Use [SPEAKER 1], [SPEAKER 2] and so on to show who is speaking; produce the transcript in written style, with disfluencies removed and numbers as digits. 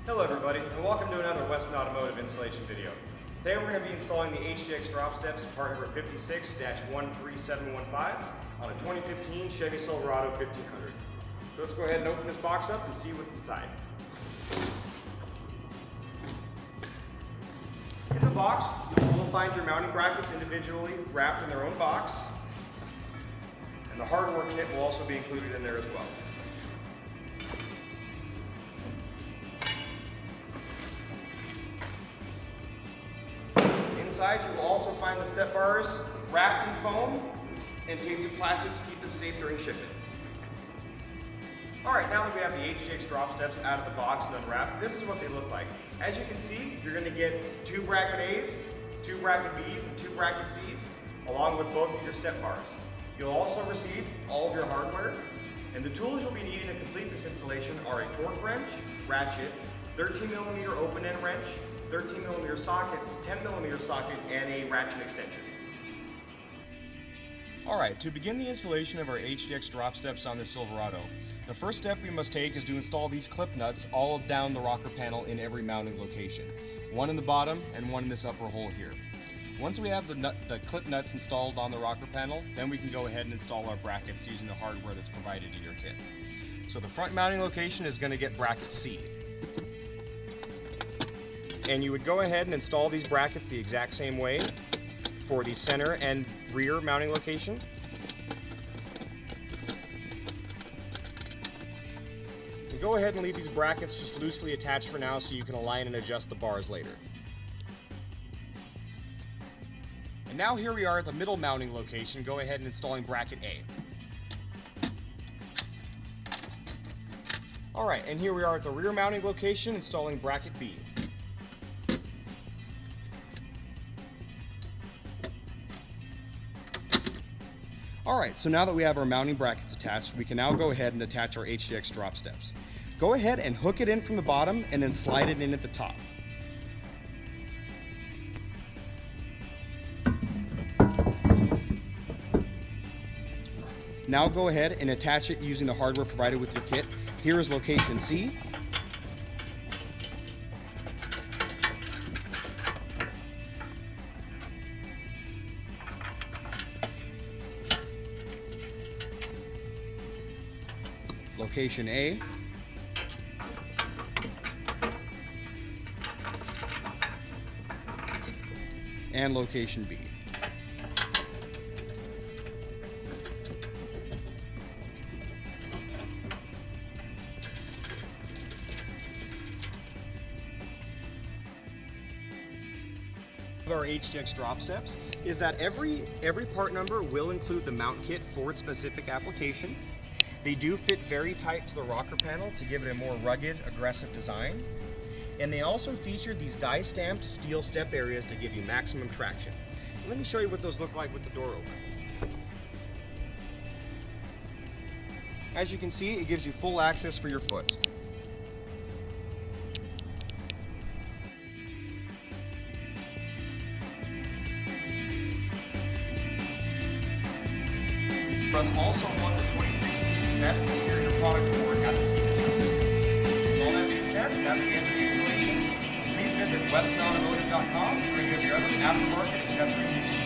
[SPEAKER 1] Hello everybody, and welcome to another Westin Automotive installation video. Today we're going to be installing the HDX drop steps, part number 56-13715 on a 2015 Chevy Silverado 1500. So let's go ahead and open this box up and see what's inside. In the box, you will find your mounting brackets individually wrapped in their own box, and the hardware kit will also be included in there as well. Inside, you will also find the step bars wrapped in foam and taped in plastic to keep them safe during shipment. Alright, now that we have the HDX drop steps out of the box and unwrapped, this is what they look like. As you can see, you're going to get 2 bracket A's, 2 bracket B's, and 2 bracket C's, along with both of your step bars. You'll also receive all of your hardware, and the tools you'll be needing to complete this installation are a torque wrench, ratchet, 13mm open end wrench, 13mm socket, 10mm socket, and a ratchet extension.
[SPEAKER 2] Alright, to begin the installation of our HDX drop steps on the Silverado, the first step we must take is to install these clip nuts all down the rocker panel in every mounting location. One in the bottom and one in this upper hole here. Once we have the clip nuts installed on the rocker panel, then we can go ahead and install our brackets using the hardware that's provided in your kit. So the front mounting location is going to get bracket C. And you would go ahead and install these brackets the exact same way for the center and rear mounting location. You go ahead and leave these brackets just loosely attached for now so you can align and adjust the bars later. And now here we are at the middle mounting location. Go ahead and installing bracket A. Alright, and here we are at the rear mounting location installing bracket B. Alright, so now that we have our mounting brackets attached, we can now go ahead and attach our HDX drop steps. Go ahead and hook it in from the bottom and then slide it in at the top. Now go ahead and attach it using the hardware provided with your kit. Here is location C. Location A, and location B. Our HDX drop steps is that every part number will include the mount kit for its specific application. They do fit very tight to the rocker panel to give it a more rugged, aggressive design. And they also feature these die-stamped steel step areas to give you maximum traction. Let me show you what those look like with the door open. As you can see, it gives you full access for your foot.
[SPEAKER 1] Russ also won the 2016 Best Exterior Product Award at the SEMA Show. With all that being said, that's the end of the installation. Please visit westinautomotive.com for any of your other aftermarket accessory needs.